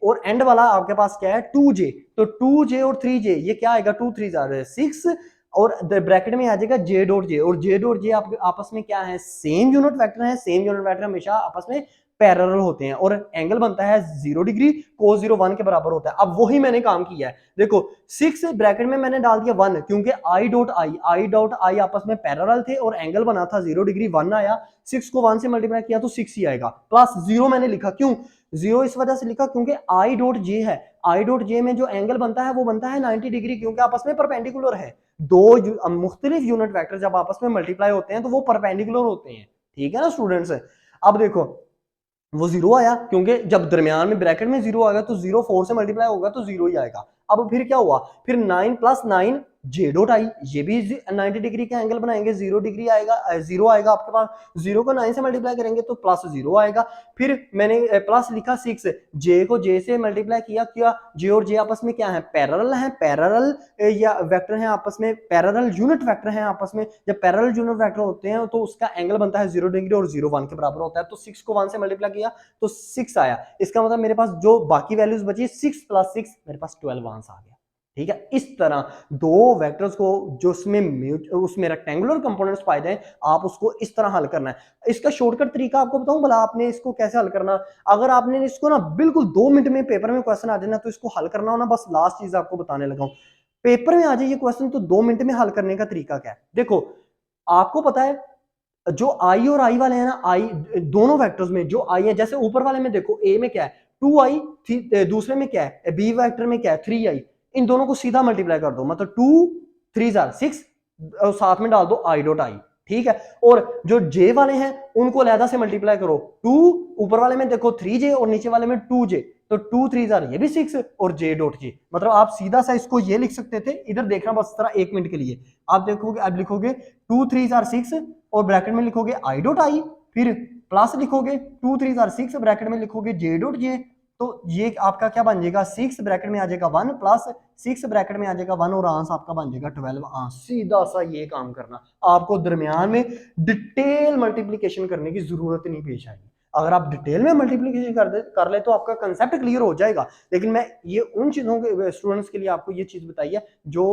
और एंड वाला आपके पास क्या है 2j, तो 2j और 3j ये क्या आएगा 2 3 6, और ब्रैकेट में आ जाएगा j डॉट j, और j डॉट j आपस में क्या है, सेम यूनिट वेक्टर है, सेम यूनिट वेक्टर हमेशा आपस में पैरेलल होते हैं, और एंगल बनता है 0 डिग्री, cos 0 1 के बराबर होता है। अब वही मैंने काम किया है, देखो 6 ब्रैकेट में मैंने डाल दिया 1, क्योंकि i डॉट आई आपस में पैरेलल थे और एंगल बना था 0 डिग्री, 1 आया, 6 को 1 से मल्टीप्लाई किया तो 6 ही आएगा, प्लस 0 मैंने लिखा, क्यों 0 इस वजह से लिखा क्योंकि i डॉट j है, i डॉट j में जो एंगल बनता है वो बनता है 90 डिग्री, क्योंकि आपस में परपेंडिकुलर है, दो मुख्तलिफ यूनिट वेक्टर जब आपस में मल्टीप्लाई होते हैं तो वो परपेंडिकुलर होते हैं, ठीक है ना स्टूडेंट्स। अब देखो वो 0 आया, क्योंकि जब दरमियान में ब्रैकेट में 0 आएगा तो 0 4 से मल्टीप्लाई होगा तो 0 ही आएगा। अब फिर क्या हुआ, फिर 9 + 9 j डॉट आई, ये भी 90 डिग्री का एंगल बनाएंगे, 0 डिग्री आएगा, 0 आएगा आपके पास, 0 को 9 से मल्टीप्लाई करेंगे तो प्लस 0 आएगा। फिर मैंने प्लस लिखा 6, j को j से मल्टीप्लाई किया j और j आपस में क्या है, पैरेलल है, पैरेलल या वेक्टर हैं आपस में, पैरेलल यूनिट वेक्टर हैं आपस में, जब पैरेलल यूनिट वेक्टर होते हैं तो उसका एंगल बनता है 0 डिग्री और 0 1 के बराबर होता है, तो 6 को 1 से मल्टीप्लाई किया तो 6 आया, इसका मतलब मेरे पास जो बाकी वैल्यूज बची 6 + 6 मेरे पास 12 आंसर आ गया, ठीक है। इस तरह दो वेक्टर्स को जो उसमें रेक्टेंगुलर कंपोनेंट्स पाए जाएं, आप उसको इस तरह हल करना है। इसका शॉर्टकट तरीका आपको बताऊं भला, आपने इसको कैसे हल करना। अगर आपने इसको ना बिल्कुल 2 मिनट में पेपर में क्वेश्चन आ जाना, तो इसको हल करना हो ना, बस लास्ट चीज आपको बताने लगा हूं। पेपर में आ जाए ये क्वेश्चन तो 2 मिनट में हल करने का तरीका क्या है। देखो, आपको पता है जो आई और आई वाले हैं ना, आई दोनों वेक्टर्स में जो आई है, जैसे ऊपर वाले में देखो ए में क्या है 2i, दूसरे में क्या है बी वेक्टर में क्या है 3i। इन दोनों को सीधा मल्टीप्लाई कर दो, मतलब 2 3 6, साथ में डाल दो आई डॉट आई, ठीक है। और जो जे वाले हैं उनको अलहदा से मल्टीप्लाई करो, 2 ऊपर वाले में देखो 3j और नीचे वाले में 2j, तो 2 3 ये भी 6 और जे डॉट जे। मतलब आप सीधा सा इसको ये लिख सकते थे, इधर देखना बस तरह 1 मिनट के लिए। आप देखोगे, अब लिखोगे 2 3 6 और ब्रैकेट में लिखोगे आई डॉट आई, फिर प्लस लिखोगे 2 3 6 ब्रैकेट में लिखोगे जे डॉट जे। तो ये आपका क्या बन जाएगा, 6 ब्रैकेट में आ जाएगा 1 प्लस 6 ब्रैकेट में आ जाएगा 1 और आंसर आपका बन जाएगा 12। सीधा सा ये काम करना, आपको दरमियान में डिटेल मल्टीप्लीकेशन करने की जरूरत नहीं पेश आएगी। अगर आप डिटेल में मल्टीप्लीकेशन कर ले तो आपका कंसेप्ट क्लियर हो जाएगा। लेकिन मैं ये उन चीजों के स्टूडेंट्स के लिए आपको ये चीज बताई है जो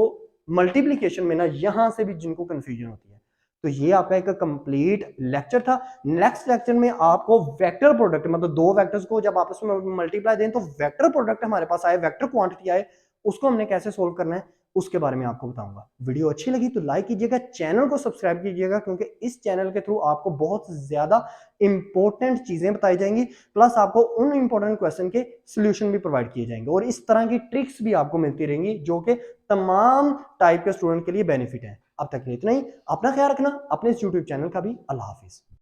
मल्टीप्लीकेशन में ना यहां से भी जिनको कंफ्यूजन होती है। तो ये आपका एक कंप्लीट लेक्चर था। नेक्स्ट लेक्चर में आपको वेक्टर प्रोडक्ट, मतलब दो वेक्टर्स को जब आपस में मल्टीप्लाई दें तो वेक्टर प्रोडक्ट हमारे पास आए, वेक्टर क्वांटिटी आए, उसको हमने कैसे सोल्व करना है उसके बारे में आपको बताऊंगा। वीडियो अच्छी लगी तो लाइक कीजिएगा, चैनल को सब्सक्राइब कीजिएगा, क्योंकि इस चैनल के थ्रू आपको बहुत ज्यादा इंपॉर्टेंट चीजें बताई जाएंगी, प्लस आपको उन इंपॉर्टेंट क्वेश्चन के सोल्यूशन भी प्रोवाइड किए जाएंगे, और इस तरह की ट्रिक्स भी आपको मिलती रहेंगी जो कि तमाम टाइप के स्टूडेंट के लिए बेनिफिट है। अब तक इतना ही। अपना ख्याल रखना, अपने इस यूट्यूब चैनल का भी। अल्लाह हाफिज।